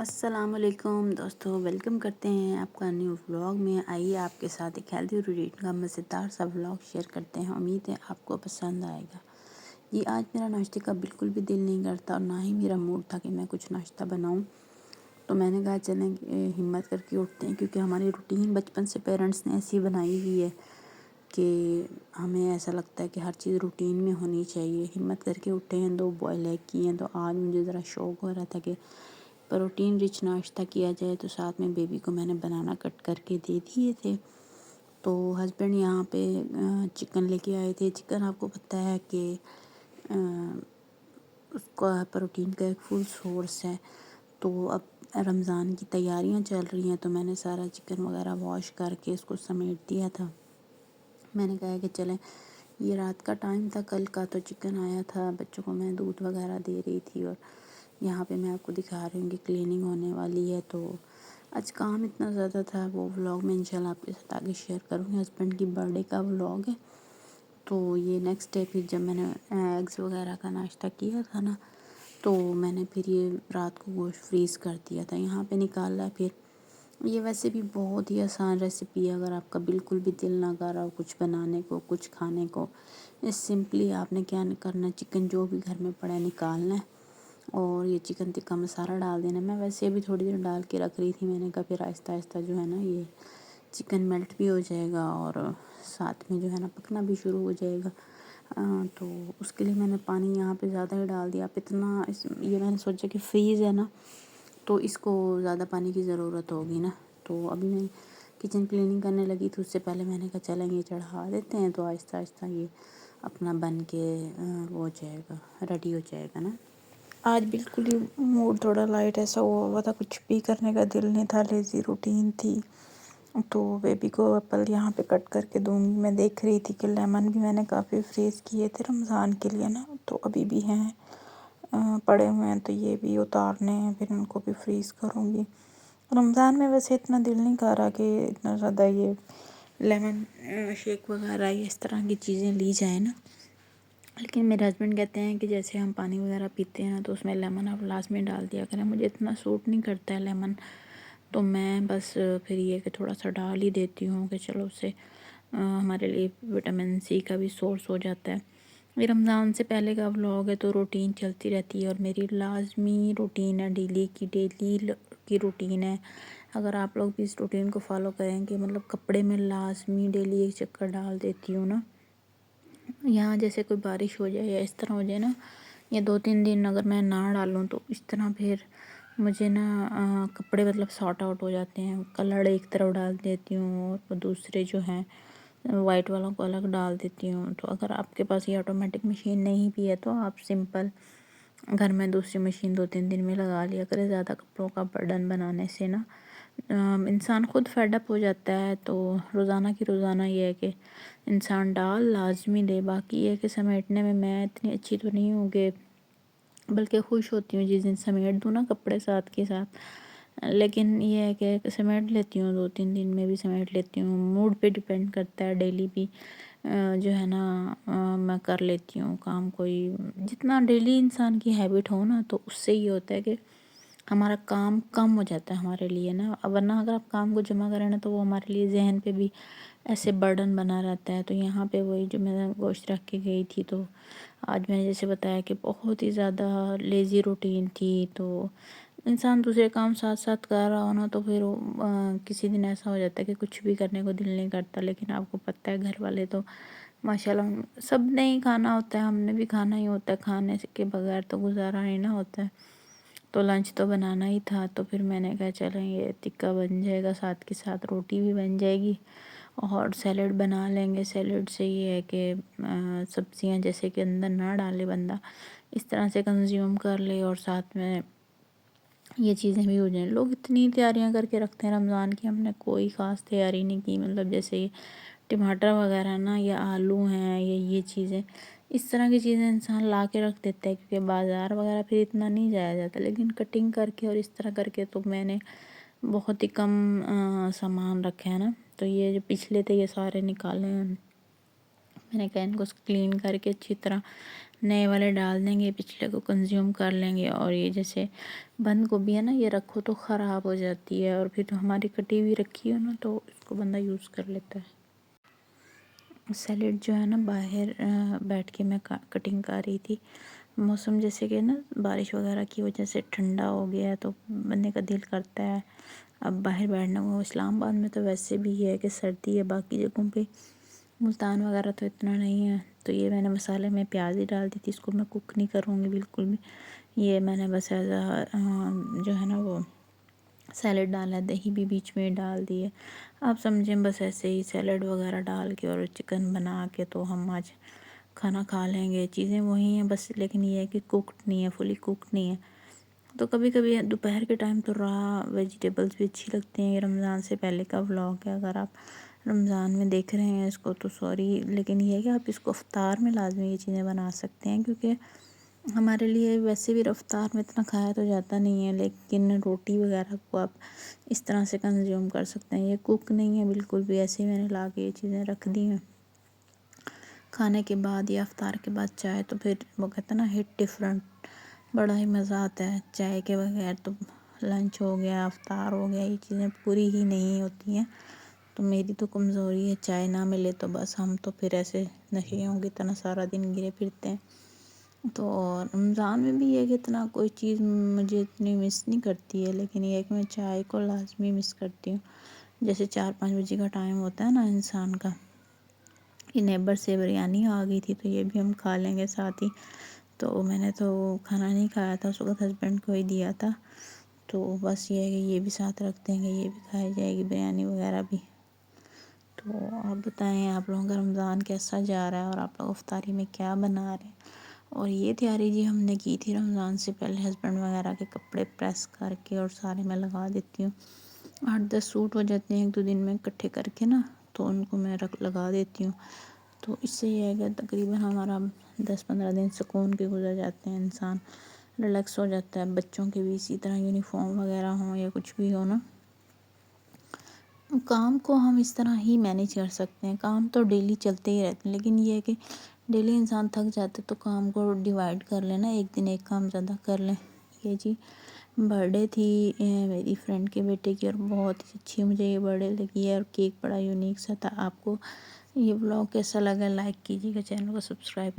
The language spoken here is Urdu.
السلام علیکم دوستو، ویلکم کرتے ہیں آپ کا نیو ولاگ میں۔ آئیے آپ کے ساتھ ایک ہیلدی روٹین کا مزیدار سا ولاگ شیئر کرتے ہیں۔ امید ہے آپ کو پسند آئے گا۔ جی آج میرا ناشتے کا بالکل بھی دل نہیں کرتا اور نہ ہی میرا موڈ تھا کہ میں کچھ ناشتہ بناؤں، تو میں نے کہا چلیں ہمت کر کے اٹھتے ہیں، کیونکہ ہماری روٹین بچپن سے پیرنٹس نے ایسی بنائی ہوئی ہے کہ ہمیں ایسا لگتا ہے کہ ہر چیز روٹین میں ہونی چاہیے۔ ہمت کر کے اٹھے ہیں، 2 بوائل ایگ کیے ہیں، تو آج مجھے ذرا شوق ہو رہا تھا کہ پروٹین رچ ناشتہ کیا جائے، تو ساتھ میں بیبی کو میں نے بنانا کٹ کر کے دے دیے تھے۔ تو ہسبینڈ یہاں پہ چکن لے کے آئے تھے۔ چکن آپ کو پتہ ہے کہ اس کا پروٹین کا ایک فل سورس ہے۔ تو اب رمضان کی تیاریاں چل رہی ہیں، تو میں نے سارا چکن وغیرہ واش کر کے اس کو سمیٹ دیا تھا۔ میں نے کہا کہ چلیں، یہ رات کا ٹائم تھا، کل کا تو چکن آیا تھا، بچوں کو میں دودھ وغیرہ دے رہی تھی، اور یہاں پہ میں آپ کو دکھا رہی ہوں کہ کلیننگ ہونے والی ہے۔ تو آج کام اتنا زیادہ تھا، وہ ولاگ میں انشاءاللہ آپ کے ساتھ آگے شیئر کروں گی۔ ہسبینڈ کی برتھ ڈے کا ولاگ ہے۔ تو یہ نیکسٹ ڈے پھر جب میں نے ایگز وغیرہ کا ناشتہ کیا تھا نا، تو میں نے پھر یہ رات کو گوشت فریز کر دیا تھا، یہاں پہ نکالا ہے۔ پھر یہ ویسے بھی بہت ہی آسان ریسیپی ہے، اگر آپ کا بالکل بھی دل نہ کر رہا ہو کچھ بنانے کو، کچھ کھانے کو، سمپلی آپ نے کیا کرنا، چکن جو بھی گھر میں پڑا ہے نکالنا ہے، اور یہ چکن ٹکا مسالہ ڈال دینا۔ میں ویسے بھی تھوڑی دیر ڈال کے رکھ رہی تھی، میں نے کہا پھر آہستہ آہستہ جو ہے نا یہ چکن میلٹ بھی ہو جائے گا، اور ساتھ میں جو ہے نا پکنا بھی شروع ہو جائے گا۔ تو اس کے لیے میں نے پانی یہاں پہ زیادہ ہی ڈال دیا۔ یہ میں نے سوچا کہ فریز ہے نا، تو اس کو زیادہ پانی کی ضرورت ہوگی نا۔ تو ابھی میں کچن کلیننگ کرنے لگی تھی، اس سے پہلے میں نے کہا چلیں یہ چڑھا دیتے ہیں، تو آہستہ آہستہ یہ اپنا بن کے وہ ہو جائے گا، ریڈی ہو جائے گا نا۔ آج بالکل ہی موڈ تھوڑا لائٹ ایسا ہوا تھا، کچھ بھی کرنے کا دل نہیں تھا، لیزی روٹین تھی۔ تو بیبی کو ایپل یہاں پہ کٹ کر کے دوں گی۔ میں دیکھ رہی تھی کہ لیمن بھی میں نے کافی فریز کیے تھے رمضان کے لیے نا، تو ابھی بھی ہیں پڑے ہوئے ہیں، تو یہ بھی اتارنے ہیں، پھر ان کو بھی فریز کروں گی۔ رمضان میں ویسے اتنا دل نہیں کر رہا کہ اتنا زیادہ یہ لیمن شیک وغیرہ یا اس طرح کی چیزیں لی جائیں نا، لیکن میرے ہسبینڈ کہتے ہیں کہ جیسے ہم پانی وغیرہ پیتے ہیں تو اس میں لیمن آپ لازمی ڈال دیا کریں۔ مجھے اتنا سوٹ نہیں کرتا ہے لیمن، تو میں بس پھر یہ کہ تھوڑا سا ڈال ہی دیتی ہوں کہ چلو اس سے ہمارے لیے وٹامن سی کا بھی سورس ہو جاتا ہے۔ یہ رمضان سے پہلے کا ولاگ ہے، تو روٹین چلتی رہتی ہے، اور میری لازمی روٹین ہے، ڈیلی کی روٹین ہے۔ اگر آپ لوگ بھی اس روٹین کو فالو کریں کہ مطلب کپڑے میں لازمی ڈیلی ایک چکر ڈال دیتی ہوں نا، یہاں جیسے کوئی بارش ہو جائے یا اس طرح ہو جائے نا، یا 2-3 دن اگر میں نہ ڈالوں تو اس طرح پھر مجھے نا کپڑے مطلب سارٹ آؤٹ ہو جاتے ہیں۔ کلر ایک طرف ڈال دیتی ہوں اور دوسرے جو ہیں وائٹ والوں کو الگ ڈال دیتی ہوں۔ تو اگر آپ کے پاس یہ آٹومیٹک مشین نہیں بھی ہے تو آپ سمپل گھر میں دوسری مشین 2-3 دن میں لگا لیا کرے۔ زیادہ کپڑوں کا برڈن بنانے سے نا انسان خود فیڈ اپ ہو جاتا ہے۔ تو روزانہ کی روزانہ یہ ہے کہ انسان ڈال لازمی دے۔ باقی یہ ہے کہ سمیٹنے میں اتنی اچھی تو نہیں ہوں کہ، بلکہ خوش ہوتی ہوں جس دن سمیٹ دوں نا کپڑے ساتھ کے ساتھ، لیکن یہ ہے کہ سمیٹ لیتی ہوں، 2-3 دن میں بھی سمیٹ لیتی ہوں، موڈ پہ ڈیپینڈ کرتا ہے۔ ڈیلی بھی جو ہے نا میں کر لیتی ہوں کام، کوئی جتنا ڈیلی انسان کی ہیبٹ ہو نا، تو اس سے یہ ہوتا ہے کہ ہمارا کام کم ہو جاتا ہے ہمارے لیے نا، ورنہ اگر آپ کام کو جمع کریں نا تو وہ ہمارے لیے ذہن پہ بھی ایسے برڈن بنا رہتا ہے۔ تو یہاں پہ وہی جو میں نے گوشت رکھ کے گئی تھی، تو آج میں نے جیسے بتایا کہ بہت ہی زیادہ لیزی روٹین تھی، تو انسان دوسرے کام ساتھ ساتھ کر رہا ہو نا، تو پھر کسی دن ایسا ہو جاتا ہے کہ کچھ بھی کرنے کو دل نہیں کرتا۔ لیکن آپ کو پتہ ہے گھر والے تو ماشاءاللہ سب نے ہی کھانا ہوتا ہے، ہم نے بھی کھانا ہی ہوتا ہے، کھانے کے بغیر تو گزارا ہی نہ ہوتا ہے۔ تو لنچ تو بنانا ہی تھا، تو پھر میں نے کہا چلیں یہ ٹکا بن جائے گا، ساتھ کے ساتھ روٹی بھی بن جائے گی، اور سیلڈ بنا لیں گے۔ سیلڈ سے یہ ہے کہ سبزیاں جیسے کہ اندر نہ ڈالے بندہ، اس طرح سے کنزیوم کر لے، اور ساتھ میں یہ چیزیں بھی ہو جائیں۔ لوگ اتنی تیاریاں کر کے رکھتے ہیں رمضان کی، ہم نے کوئی خاص تیاری نہیں کی، مطلب جیسے ٹماٹر وغیرہ نا، یا آلو ہیں، یا یہ چیزیں، اس طرح کی چیزیں انسان لا کے رکھ دیتا ہے، کیونکہ بازار وغیرہ پھر اتنا نہیں جایا جاتا۔ لیکن کٹنگ کر کے اور اس طرح کر کے تو میں نے بہت ہی کم سامان رکھا ہے نا۔ تو یہ جو پچھلے تھے یہ سارے نکالے ہیں، میں نے کہا ان کو کلین کر کے اچھی طرح نئے والے ڈال دیں گے، پچھلے کو کنزیوم کر لیں گے. اور یہ جیسے بند گوبھی ہے نا، یہ رکھو تو خراب ہو جاتی ہے، اور پھر تو ہماری کٹی ہوئی رکھی ہو نا تو اس کو بندہ یوز کر لیتا ہے. سیلیڈ جو ہے نا باہر بیٹھ کے میں کٹنگ کر رہی تھی. موسم جیسے کہ نا بارش وغیرہ کی وجہ سے ٹھنڈا ہو گیا ہے تو بندے کا دل کرتا ہے اب باہر بیٹھنا. وہ اسلام آباد میں تو ویسے بھی ہے کہ سردی ہے، باقی جگہوں پہ ملتان وغیرہ تو اتنا نہیں ہے. تو یہ میں نے مسالے میں پیاز ہی ڈال دی تھی، اس کو میں کوک نہیں کروں گی بالکل بھی. یہ میں نے بس جو ہے نا وہ سیلیڈ ڈالا ہے، دہی بھی بیچ میں ڈال دی ہے. آپ سمجھیں بس ایسے ہی سیلیڈ وغیرہ ڈال کے اور چکن بنا کے تو ہم آج کھانا کھا لیں گے. چیزیں وہی ہیں بس، لیکن یہ ہے کہ کوکڈ نہیں ہے، فلی کوکڈ نہیں ہے. تو کبھی کبھی دوپہر کے ٹائم تو راہ ویجیٹیبلز بھی اچھی لگتی ہیں. یہ رمضان سے پہلے کا ولاگ ہے، اگر آپ رمضان میں دیکھ رہے ہیں اس کو تو سوری، لیکن یہ ہے کہ آپ اس کو افطار میں لازمی یہ چیزیں بنا سکتے ہیں، کیونکہ ہمارے لیے ویسے بھی افطار میں اتنا کھایا تو جاتا نہیں ہے، لیکن روٹی وغیرہ کو آپ اس طرح سے کنزیوم کر سکتے ہیں. یہ کوک نہیں ہے بالکل بھی، ایسے ہی میں نے لا کے یہ چیزیں رکھ دی ہیں. کھانے کے بعد یا افطار کے بعد چائے تو پھر وہ کہتے ہیں نا ہٹ ڈفرنٹ، بڑا ہی مزہ آتا ہے. چائے کے بغیر تو لنچ ہو گیا، افطار ہو گیا، یہ چیزیں پوری ہی نہیں ہوتی ہیں. تو میری تو کمزوری ہے، چائے نہ ملے تو بس ہم تو پھر ایسے نشیوں کی طرح سارا دن گرے پھرتے ہیں. تو رمضان میں بھی یہ کہ اتنا کوئی چیز مجھے اتنی مس نہیں کرتی ہے، لیکن یہ ہے کہ میں چائے کو لازمی مس کرتی ہوں. جیسے 4-5 بجے کا ٹائم ہوتا ہے نا انسان کا، یہ نیبر سے بریانی آ گئی تھی تو یہ بھی ہم کھا لیں گے ساتھ ہی. تو میں نے تو کھانا نہیں کھایا تھا، اس وقت ہسبینڈ کو ہی دیا تھا. تو بس یہ ہے کہ یہ بھی ساتھ رکھ دیں گے، یہ بھی کھائی جائے گی بریانی وغیرہ بھی. تو آپ بتائیں آپ لوگوں کا رمضان کیسا جا رہا ہے، اور آپ لوگ افطاری میں کیا بنا رہے ہیں. اور یہ تیاری جی ہم نے کی تھی رمضان سے پہلے، ہسبینڈ وغیرہ کے کپڑے پریس کر کے اور سارے میں لگا دیتی ہوں. 8-10 سوٹ ہو جاتے ہیں 1-2 دن میں اکٹھے کر کے نا، تو ان کو میں لگا دیتی ہوں. تو اس سے یہ ہے کہ تقریباً ہمارا 10-15 دن سکون کے گزر جاتے ہیں، انسان ریلیکس ہو جاتا ہے. بچوں کے بھی اسی طرح یونیفارم وغیرہ ہوں یا کچھ بھی ہو نا، کام کو ہم اس طرح ہی مینیج کر سکتے ہیں. کام تو ڈیلی چلتے ہی رہتے ہیں، لیکن یہ ہے کہ ڈیلی انسان تھک جاتے تو کام کو ڈیوائیڈ کر لینا، ایک دن ایک کام زیادہ کر لیں. یہ جی برتھڈے تھی میری فرینڈ کے بیٹے کی، اور بہت ہی اچھی مجھے یہ برتھڈے لگی ہے، اور کیک بڑا یونیک سا تھا. آپ کو یہ ولاگ کیسا لگا لائک کیجیے گا، چینل کو سبسکرائب